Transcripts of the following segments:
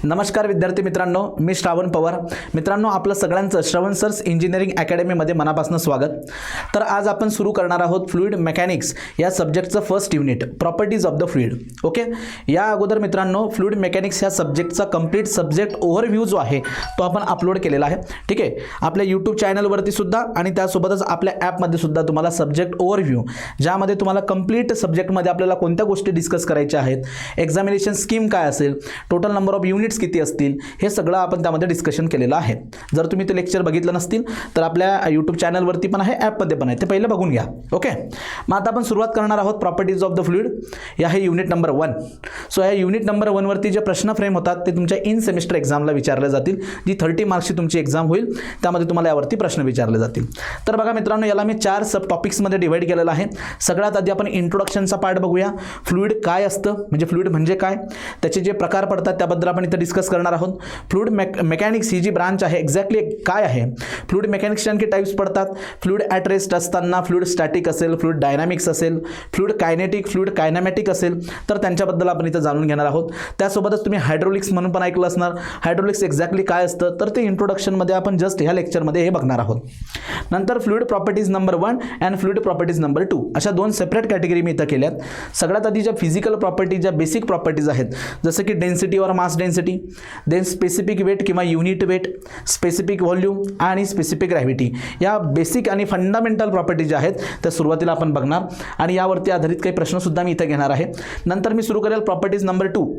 नमस्कार विद्यार्थी मित्रांनो, मी श्रावण पवार. मित्रांनो, आपलं सगळ्यांचं श्रवण सर्स इंजिनिअरिंग अकॅडमीमध्ये मनापासून स्वागत. तर आज आपण सुरू करणार आहोत फ्लुइड मेकॅनिक्स या सब्जेक्टचं first unit, properties of the fluid. Okay, या अगोदर मित्रांनो फ्लुइड मेकॅनिक्स ह्या सब्जेक्टचा कंप्लीट सब्जेक्ट ओव्हरव्ह्यू जो आहे तो आपण अपलोड केलेला आहे. ठीक आहे, आपल्या यूट्यूब चॅनलवरती सुद्धा आणि त्यासोबतच आपल्या ॲपमध्ये सुद्धा तुम्हाला सब्जेक्ट ओव्हरव्ह्यू, ज्यामध्ये तुम्हाला कंप्लीट सब्जेक्टमध्ये आपल्याला कोणत्या गोष्टी डिस्कस करायच्या आहेत, एक्झामिनेशन स्कीम काय असेल, टोटल नंबर ऑफ युनिट्स किती असतील, हे सगळं आपण त्यामध्ये डिस्कशन केलेलं आहे. जर तुम्ही ते लेक्चर बघितलं नसतील तर आपल्या यूट्यूब चॅनलवरती पण आहे, ॲपमध्ये पण आहे, ते पहिलं बघून घ्या. ओके, मग आता आपण सुरुवात करणार आहोत प्रॉपर्टीज ऑफ द फ्लुइड. या हे युनिट नंबर 1. सो या युनिट नंबर 1 वरती जे प्रश्न फ्रेम होतात ते तुमच्या इन सेमिस्टर एक्झामला विचारले जातील. जी 30 मार्क्सची तुमची एक्झाम होईल त्यामध्ये तुम्हाला यावरती प्रश्न विचारले जातील. तर बघा मित्रांनो, याला मी 4 सब टॉपिक्समध्ये डिवाइड केलेलं आहे. सगळ्यात आधी आपण इंट्रोडक्शनचा पार्ट बघूया. फ्लुइड काय असतं, म्हणजे फ्लुइड म्हणजे काय, त्याचे जे प्रकार पडतात त्याबद्दल आपण इथं डिस्कस करणार आहोत. फ्लुइड मेकॅनिक्स ही जी ब्रांच आहे एक्झॅक्टली काय आहे, फ्लुइड मेकॅनिक्सचे आणखी टाइप्स पडतात. फ्लुइड ॲट रेस्ट असताना फ्लुइड स्टॅटिक असेल, फ्लुइड डायनॅमिक्स असेल, फ्लुइड कायनेटिक, फ्लुइड कायनॅमॅटिक असेल, तर त्यांच्याबद्दल आपण इथं जाणून घेणार आहोत. त्यासोबतच तुम्ही हायड्रोलिक्स म्हणून पण ऐकलं असणार. हायड्रोलिक्स एक्झॅक्टली काय असतं तर ते इंट्रोडक्शनमध्ये आपण जस्ट ह्या लेक्चरमध्ये हे बघणार आहोत. नंतर fluid properties number 1 and fluid properties number 2 अशा 2 सेपरेट कॅटेगरी मी इथं केल्यात. सगळ्यात आधी ज्या फिजिकल प्रॉपर्टी, ज्या बेसिक प्रॉपर्टीज आहेत, जसं की डेन्सिटी और mass density, then specific weight किंवा युनिट वेट, स्पेसिफिक व्हॉल्यूम आणि स्पेसिफिक ग्रॅव्हिटी, या बेसिक आणि फंडामेंटल प्रॉपर्टी ज्या आहेत त्या सुरुवातीला आपण बघणार आणि यावरती आधारित काही प्रश्नसुद्धा मी इथं घेणार आहे. नंतर मी सुरू करेल प्रॉपर्टीज नंबर 2,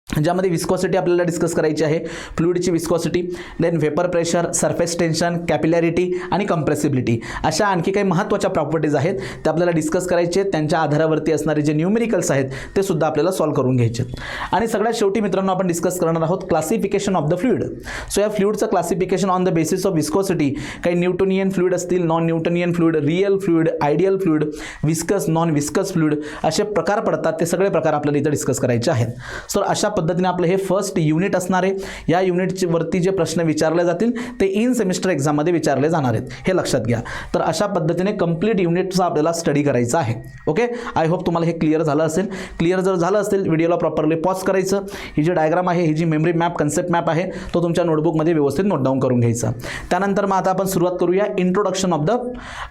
ज्यामध्ये विस्कॉसिटी आपल्याला डिस्कस करायची आहे. फ्लुइडची viscosity, then vapour pressure, surface tension, capillarity आणि कंप्रेसिबिलिटी, अशा आणखी काही महत्त्वाच्या प्रॉपर्टीज आहेत त्या आपल्याला डिस्कस करायचे आहेत. त्यांच्या आधारावरती असणारे जे न्यूमेरिकल्स आहेत ते सुद्धा आपल्याला सॉल्व्ह करून घ्यायचे. आणि सगळ्यात शेवटी मित्रांनो आपण डिस्कस करणार आहोत classification of the fluid. So या फ्लुइडचं classification on the basis of viscosity, काही न्यूटोनियन फ्लुइड असतील, non Newtonian fluid, real fluid, ideal fluid, viscous, non viscous fluid, असे प्रकार पडतात. ते सगळे प्रकार आपल्याला इथं डिस्कस करायचे आहेत. सो अशा पद्धतीने आपलं हे फर्स्ट युनिट असणार आहे. या युनिटवरती जे प्रश्न विचारले जातील ते इन सेमिस्टर एक्झाममध्ये विचारले जाणार आहेत, हे लक्षात घ्या. तर अशा पद्धतीने कंप्लीट युनिटचा आपल्याला स्टडी करायचा आहे. ओके, आय होप तुम्हाला हे क्लिअर झालं असेल. क्लिअर जर झालं असेल व्हिडिओला प्रॉपरली पॉज करायचं. ही जी डायग्राम आहे, ही जी मेमरी मॅप, कन्सेप्ट मॅप आहे, तो तुमच्या नोटबुकमध्ये व्यवस्थित नोट डाऊन करून घ्यायचा. त्यानंतर मग आता आपण सुरुवात करूया introduction of the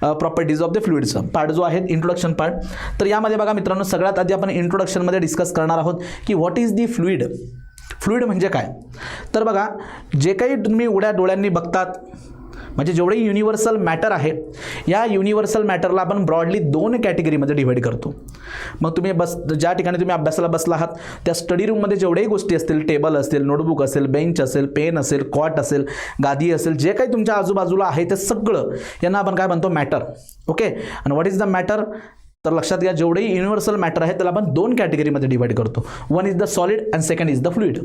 properties of the फ्लुइडचं पार्ट जो आहे, इंट्रोडक्शन पार्ट. तर यामध्ये बघा मित्रांनो, सगळ्यात आधी आपण इंट्रोडक्शनमध्ये डिस्कस करणार आहोत की what is the fluid. Fluid म्हणजे काय, तर बघा जे काही तुम्ही उघड्या डोळ्यांनी बघतात, म्हणजे जेवढे युनिव्हर्सल मॅटर आहे, या युनिव्हर्सल मॅटरला आपण ब्रॉडली 2 कॅटेगरीमध्ये डिवाइड करतो. मग तुम्ही ज्या ठिकाणी तुम्ही अभ्यासाला बसला आहात त्या स्टडी रूममध्ये जेवढेही गोष्टी असतील, टेबल असेल, नोटबुक असेल, बेंच असेल, पेन असेल, कॉट असेल, गादी असेल, जे काही तुमच्या आजूबाजूला आहे ते सगळं यांना आपण काय म्हणतो, मॅटर. ओके, आणि व्हॉट इज द मॅटर, तर लक्षात घ्या जेवढेही युनिव्हर्सल मॅटर आहे त्याला आपण 2 कॅटेगरीमध्ये डिवाइड करतो. One is the solid and second is the fluid.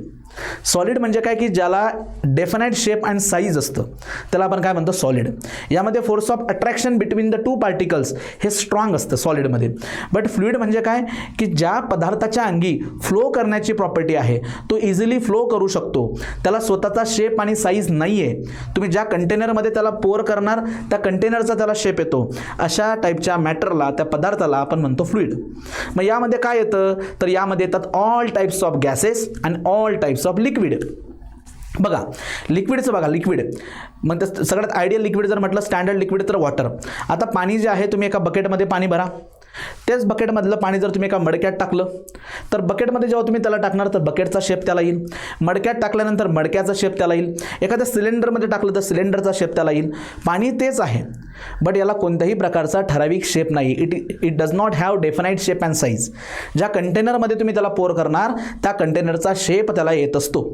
Solid म्हणजे काय की ज्याला डेफिनाइट शेप अँड साईज असतं त्याला आपण काय म्हणतो, सॉलिड. यामध्ये force of attraction between the 2 particles हे स्ट्रॉंग असतं सॉलिडमध्ये. बट फ्लुइड म्हणजे काय की ज्या पदार्थाच्या अंगी फ्लो करण्याची प्रॉपर्टी आहे तो इझिली फ्लो करू शकतो, त्याला स्वतःचा शेप आणि साईज नाही आहे. तुम्ही ज्या कंटेनरमध्ये त्याला पोर करणार त्या कंटेनरचा त्याला शेप येतो, अशा टाईपच्या मॅटरला, त्या पदार्थाला आपण म्हणतो फ्लुइड. मग यामध्ये काय येतं, तर यामध्ये येतात all types of gases and all types of liquid. बघा लिक्विडचं बघा, लिक्विड मग सगळ्यात आयडियल लिक्विड जर म्हटलं, स्टँडर्ड लिक्विड, तर वॉटर. आता पाणी जे आहे, तुम्ही एका बकेटमध्ये पाणी भरा, तेच बकेटमधलं पाणी जर तुम्ही एका मडक्यात टाकलं तर बकेटमध्ये जेव्हा तुम्ही त्याला टाकणार तर बकेटचा शेप त्याला येईल. मडक्यात टाकल्यानंतर मडक्याचा शेप त्याला येईल. एखाद्या सिलेंडरमध्ये टाकलं तर सिलेंडरचा शेप त्याला येईल. पाणी तेच आहे बट याला कोणत्याही प्रकारचा ठराविक शेप नाही. It does not have definite shape and size. ज्या कंटेनरमध्ये तुम्ही त्याला पोर करणार त्या कंटेनरचा शेप त्याला येत असतो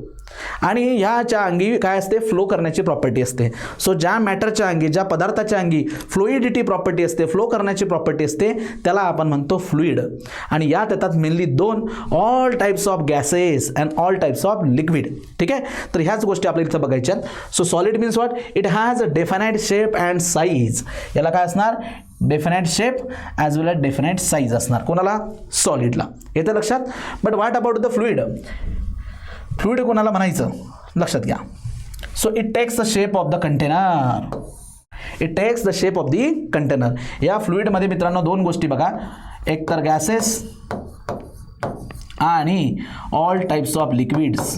आणि ह्याच्या अंगी काय असते, फ्लो करण्याची प्रॉपर्टी असते. सो ज्या मॅटरच्या अंगी, ज्या पदार्थाच्या अंगी फ्लुइडिटी प्रॉपर्टी असते, फ्लो करण्याची प्रॉपर्टी असते, त्याला आपण म्हणतो फ्लुइड. आणि यात येतात mainly 2, all types of gases and all types of liquid. ठीक आहे, तर ह्याच गोष्टी आपल्याला इथं बघायच्या. So solid means what, it has a definite shape and size. याला काय असणार, डेफिनाइट शेप ॲज वेल एज डेफिनाइट साईज असणार. कोणाला, सॉलिडला. येतं लक्षात. But what about the fluid. Fluid कोणाला म्हणायचं, लक्षात घ्या. So it takes the shape of the container. It takes the shape of the container. या फ्लुइडमध्ये मित्रांनो 2 गोष्टी बघा, एक तर गॅसेस आणि all types of liquids.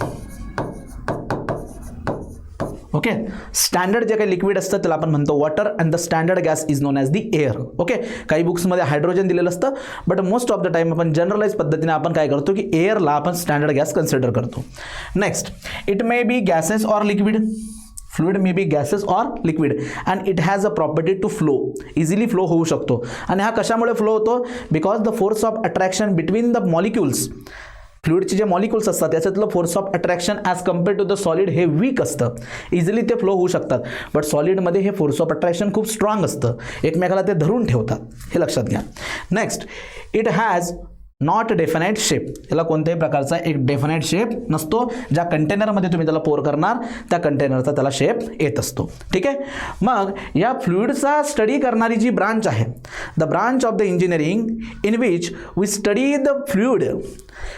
Okay. Standard जे काही लिक्विड असतं त्याला आपण म्हणतो water and the standard gas is known as the air. Okay. काही बुक्समध्ये हायड्रोजन दिलेलं असतं, but most of the time आपण जनरलाइज पद्धतीने आपण काय करतो की एअरला आपण स्टँडर्ड गॅस कन्सिडर करतो. Next, it may be gases or liquid. Fluid may be gases or liquid and it has a property to flow. Easily flow होऊ शकतो. आणि हा कशामुळे फ्लो होतो? Because the force of attraction between the molecules. फ्लुइडचे जे molecules असतात त्याच्यातलं force of attraction as compare to the solid हे वीक असतं. इझिली ते फ्लो होऊ शकतात. बट सॉलिडमध्ये हे फोर्स ऑफ अट्रॅक्शन खूप स्ट्रॉंग असतं. एकमेकाला ते धरून ठेवतात. हे लक्षात घ्या. Next, it has not definite shape. याला कोणत्याही प्रकारचा एक डेफिनाइट शेप नसतो. ज्या कंटेनरमध्ये तुम्ही त्याला पोर करणार त्या कंटेनरचा त्याला शेप येत असतो. ठीक आहे. मग या फ्लुइडचा स्टडी करणारी जी ब्रांच आहे, the branch of the engineering in which we study the fluid.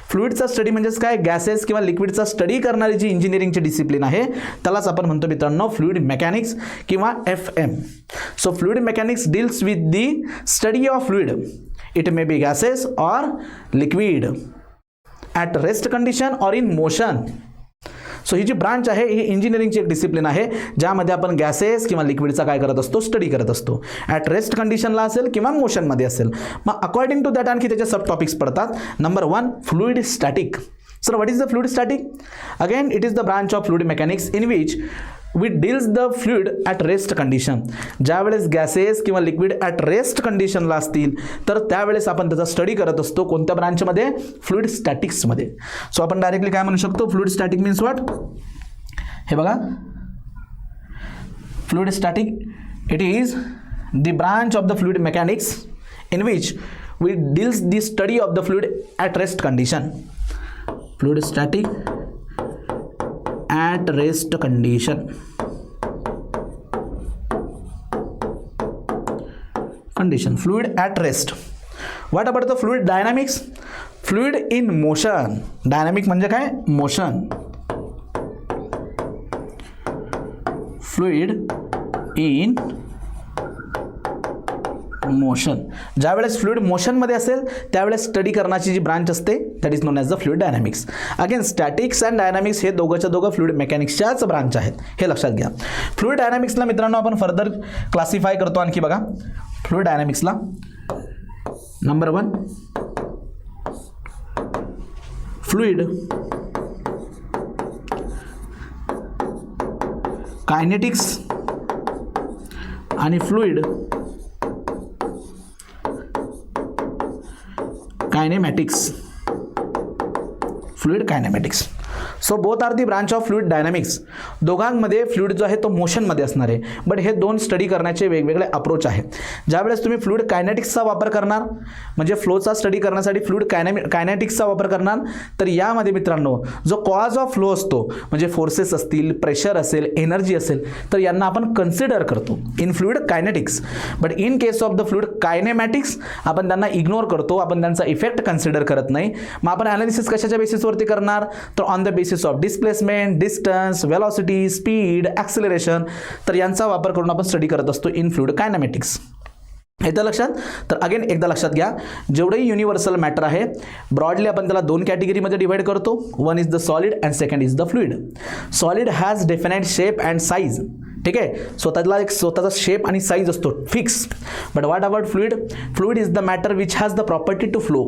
फ्लुइडचा स्टडी म्हणजेच काय? गॅसेस किंवा लिक्विडचा स्टडी करणारी जी इंजिनिअरिंगची डिसिप्लिन आहे त्यालाच आपण म्हणतो मित्रांनो फ्लुइड मेकॅनिक्स किंवा FM. So fluid mechanics deals with the study of fluid. It may be gases or liquid at rest condition or in motion. So ही जी ब्रांच आहे ही इंजिनिअरिंगची एक डिसिप्लिन आहे ज्यामध्ये आपण गॅसेस किंवा लिक्विडचा काय करत असतो? स्टडी करत असतो. ॲट रेस्ट कंडिशनला असेल किंवा मोशनमध्ये असेल. मग अकॉर्डिंग टू दॅट आणखी त्याचे सब टॉपिक्स पडतात. नंबर 1, fluid static. Sir what is the fluid static? Again it is the branch of fluid mechanics in which we deals the fluid at rest condition. ज्यावेळेस गॅसेस किंवा liquid at rest कंडिशनला असतील तर त्यावेळेस आपण त्याचा स्टडी करत असतो. कोणत्या ब्रांचमध्ये? फ्लुइड स्टॅटिक्समध्ये. सो आपण डायरेक्टली काय म्हणू शकतो? Fluid static means what? हे बघा, fluid static it is the branch of the fluid mechanics in which we deals the study of the fluid at rest condition. Fluid static at rest condition. Fluid at rest. What about the fluid dynamics? Fluid in motion. Dynamic म्हणजे काय? Motion. Fluid in motion. ज्यावेळेस fluid मोशनमध्ये असेल त्यावेळेस study करण्याची जी branch असते that is known as the fluid dynamics. Again statics and dynamics हे दोघंच्या दोघं fluid मेकॅनिक्सच्याच branch आहेत. हे लक्षात घ्या. फ्लुइड डायनॅमिक्सला मित्रांनो आपण फर्दर क्लासिफाय करतो. आणखी बघा फ्लुइड डायनॅमिक्सला नंबर 1 फ्लुइड कायनेटिक्स आणि fluid kinematics. Fluid kinematics. So both are the branch of fluid dynamics. दोघांमध्ये फ्लुइड जो आहे तो मोशनमध्ये असणार आहे. बट हे दोन स्टडी करण्याचे वेगवेगळे अप्रोच आहेत. ज्यावेळेस तुम्ही फ्लुइड कायनेटिक्सचा वापर करणार म्हणजे फ्लोचा स्टडी करण्यासाठी फ्लुइड कायनेटिक्सचा वापर करणार तर यामध्ये मित्रांनो जो कॉज ऑफ फ्लो असतो म्हणजे फोर्सेस असतील, प्रेशर असेल, एनर्जी असेल तर यांना आपण कन्सिडर करतो in fluid kinetics. But in case of the fluid kinematics आपण त्यांना इग्नोर करतो. आपण त्यांचा इफेक्ट कन्सिडर करत नाही. मग आपण ॲनालिसिस कशाच्या बेसिसवरती करणार? तर on the basis of displacement, distance, velocity, speed, acceleration तर यांचा वापर करून आपण स्टडी करत असतो इन फ्लुइड कायनेमॅटिक्स. येतं लक्षात? तर अगेन एकदा लक्षात घ्या, जेवढंही युनिव्हर्सल मॅटर आहे ब्रॉडली आपण त्याला 2 कॅटेगरीमध्ये डिवाइड करतो. 1 is the solid and second is the fluid. Solid has definite shape and size. ठीक आहे. स्वतःला एक स्वतःचा शेप आणि साईज असतो fix. But what about fluid? Fluid is the matter which has the property to flow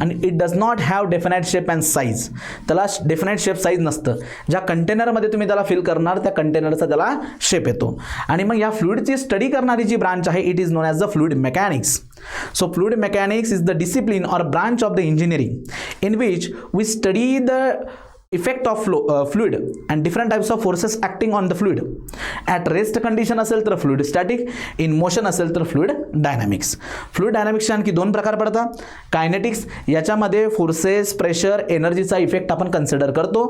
and it does not have definite shape and size. त्याला definite shape size नसतं. ज्या कंटेनरमध्ये तुम्ही त्याला फिल करणार त्या कंटेनरचा त्याला शेप येतो. आणि मग या फ्लुइडची स्टडी करणारी जी ब्रांच आहे it is known as the fluid mechanics. So fluid mechanics is the discipline or branch of the engineering in which we study the effect of fluid and different types of forces acting on the fluid. At rest condition असेल तर fluid static, in motion असेल तर fluid dynamics. fluid dynamics चे आणखी 2 प्रकार पडतात. Kinetics याच्यामध्ये forces, pressure, एनर्जीचा effect आपण कन्सिडर करतो.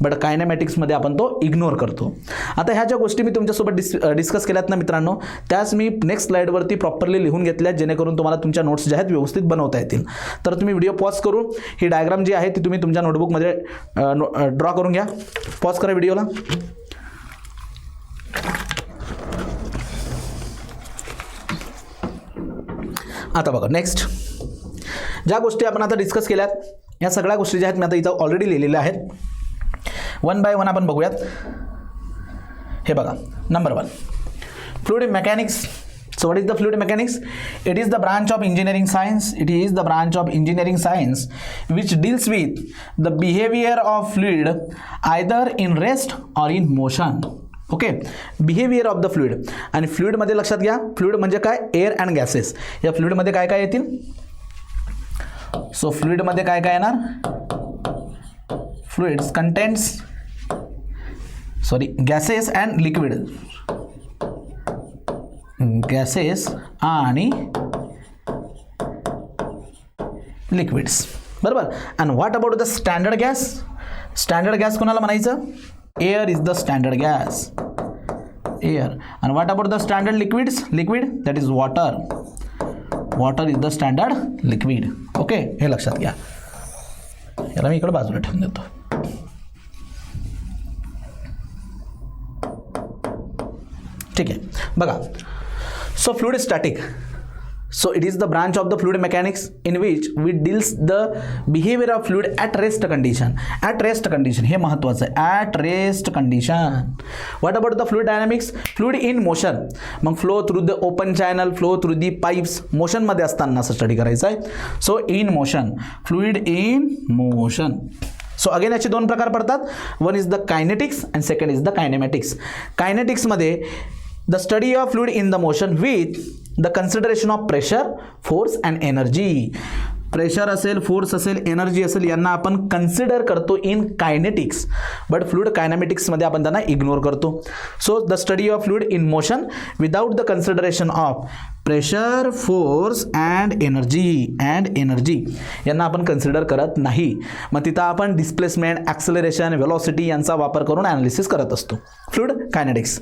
बट कायनेमॅटिक्समध्ये आपण तो इग्नोर करतो. आता ह्या ज्या गोष्टी मी तुमच्यासोबत डिस्कस केल्यात ना मित्रांनो त्याच मी नेक्स्ट स्लाइडवरती प्रॉपरली लिहून घेतल्यात जेणेकरून तुम्हाला तुमच्या नोट्स ज्या आहेत व्यवस्थित बनवता येतील. तर तुम्ही व्हिडिओ पॉज करून ही डायग्राम जी आहे ती तुम्ही तुमच्या नोटबुकमध्ये ड्रॉ करून घ्या. पॉज करा व्हिडिओला. आता बघा नेक्स्ट ज्या गोष्टी आपण आता डिस्कस केल्यात या सगळ्या गोष्टी ज्या आहेत मी आता इथं ऑलरेडी लिहिलेल्या आहेत. 1 बाय 1 आपण बघूयात. हे बघा number 1 fluid mechanics. So what is the fluid mechanics? It is the branch of engineering science. It is the branch of engineering science which deals with the behavior of fluid either in rest or in motion. Okay, behaviour of the fluid. आणि फ्लुइडमध्ये लक्षात घ्या, fluid म्हणजे काय, air and gases. या फ्लुइडमध्ये काय काय येतील? So फ्लुइडमध्ये काय काय येणार? Fluids contents gases and liquid, gases आणि लिक्विड्स, बरोबर. And what about the standard gas? Standard gas कोणाला म्हणायचं? Air is the standard gas, air. And what about the standard liquids? Liquid that is water, water is the standard liquid. Okay, हे लक्षात घ्या. याला मी इकडे बाजूला ठेवून देतो. ठीक आहे, बघा. So fluid static. So it is the branch of the fluid mechanics in which we deals the behavior of fluid at rest condition. At rest condition हे महत्त्वाचं आहे. At rest condition. What about the fluid dynamics? Fluid in motion. मग flow through the open channel, flow through the pipes. Motion मध्ये असताना study करायचं आहे. So in motion, fluid in motion. So again याचे दोन प्रकार पडतात. One is the kinetics and second is the kinematics. कायनेटिक्समध्ये the study of fluid in the motion with the consideration of pressure, force and energy. Pressure असेल, force असेल, energy असेल, यांना आपण कन्सिडर करतो इन कायनेटिक्स. बट फ्लुइड कायनेमॅटिक्समध्ये आपण त्यांना ignore करतो. So the study of fluid in motion without the consideration of pressure, force and energy यांना आपण कन्सिडर करत नाही. मग तिथं आपण डिस्प्लेसमेंट, ॲक्सेलरेशन, व्हेलॉसिटी यांचा वापर करून ॲनालिसिस करत असतो. Fluid kinetics.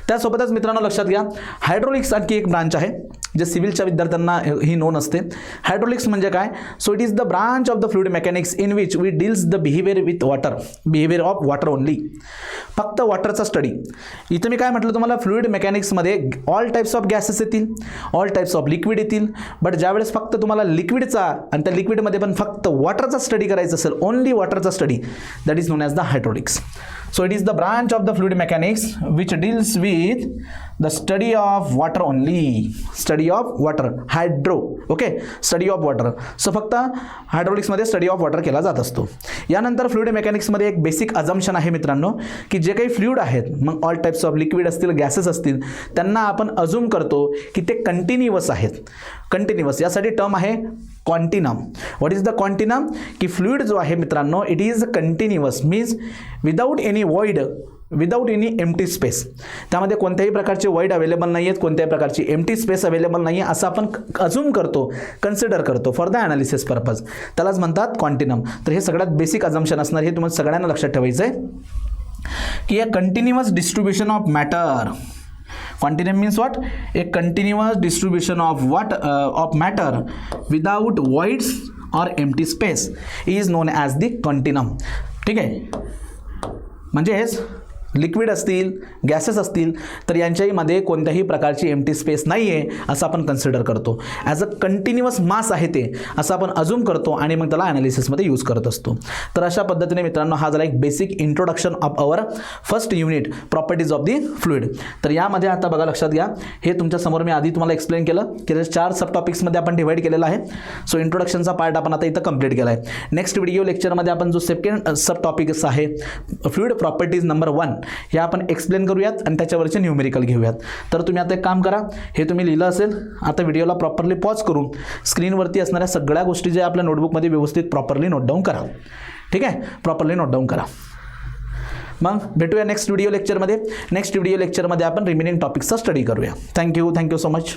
त्यासोबतच मित्रांनो लक्षात घ्या, हायड्रोलिक्स आणखी एक ब्रांच आहे जे सिव्हिलच्या विद्यार्थ्यांना ही नोन असते. हायड्रोलिक्स म्हणजे काय? So it is the branch of the fluid mechanics in which we deals the behaviour with water, behaviour of water only. फक्त वॉटरचा स्टडी. इथं मी काय म्हटलं तुम्हाला, फ्लुइड मेकॅनिक्समध्ये ऑल टाईप्स ऑफ गॅसेस येतील, ऑल टाईप्स ऑफ लिक्विड येतील. But ज्यावेळेस फक्त तुम्हाला लिक्विडचा आणि त्या लिक्विडमध्ये पण फक्त वॉटरचा स्टडी करायचा असेल, ओनली वॉटरचा study, that is known as the hydraulics. So it is the branch of the fluid mechanics which deals with the study of water only, study of water, hydro, okay, study of water. So फक्त hydraulics मध्ये study of water केला जात असतो. यानंतर fluid mechanics मध्ये एक basic assumption आहे मित्रांनो, की जे काही फ्लुइड आहेत, मग ऑल टाइप्स ऑफ लिक्विड असतील, गॅसेस असतील, त्यांना आपण अज्यूम करतो की ते कंटिन्युअस आहेत. कंटिन्युअस यासाठी टर्म आहे continuum. What is the continuum? की फ्लुइड जो आहे मित्रांनो, it is continuous, means without any void, without any empty space. त्यामध्ये कोणत्याही प्रकारचे वॉइड अवेलेबल नाही आहेत, कोणत्याही प्रकारची एम्प्टी स्पेस अवेलेबल नाही आहे, असं आपण अज्यूम करतो, कन्सिडर करतो फॉर द ॲनालिसिस पर्पज. त्यालाच म्हणतात क्वांटिनम. तर हे सगळ्यात बेसिक अजम्पशन असणार, हे तुम्हाला सगळ्यांना लक्षात ठेवायचं आहे की a continuous distribution of matter. Continuum means what? A continuous distribution of of matter without voids or empty space is known as the continuum. ठीक आहे, म्हणजेच लिक्विड असतील, गॅसेस असतील, तर यांच्यामध्ये कोणत्याही प्रकारची एम्प्टी स्पेस नाही आहे असं आपण कन्सिडर करतो. ॲज अ कंटिन्युअस मास आहे ते, असं आपण अज्यूम करतो आणि मग त्याला ॲनालिसिसमध्ये यूज करत असतो. तर अशा पद्धतीने मित्रांनो हा झाला एक basic introduction of our first unit, properties of the fluid. तर यामध्ये आता बघा, लक्षात घ्या, हे तुमच्यासमोर मी आधी तुम्हाला एक्सप्लेन केलं की 4 सब टॉपिक्समध्ये आपण डिवाइड केलेला आहे. सो इंट्रोडक्शनचा पार्ट आपण आता इथं कंप्लीट केला आहे. नेक्स्ट व्हिडिओ लेक्चरमध्ये आपण जो सेकंड सब टॉपिक्स आहे, फ्लुइड प्रॉपर्टीज नंबर 1, हे आपण एक्सप्लेन करूयात आणि त्याच्यावरचे न्यूमेरिकल घेऊयात. तर तुम्ही आता एक काम करा, हे तुम्ही लिहिलं असेल, आता व्हिडिओला प्रॉपरली पॉज करून स्क्रीनवरती असणाऱ्या सगळ्या गोष्टी ज्या आपल्या नोटबुकमध्ये व्यवस्थित प्रॉपरली नोट डाऊन करा. ठीक आहे, प्रॉपरली नोट डाऊन करा. मग भेटूया नेक्स्ट व्हिडिओ लेक्चरमध्ये. नेक्स्ट व्हिडिओ लेक्चरमध्ये आपण रिमेनिंग टॉपिक्सचा स्टडी करूया. Thank you so much.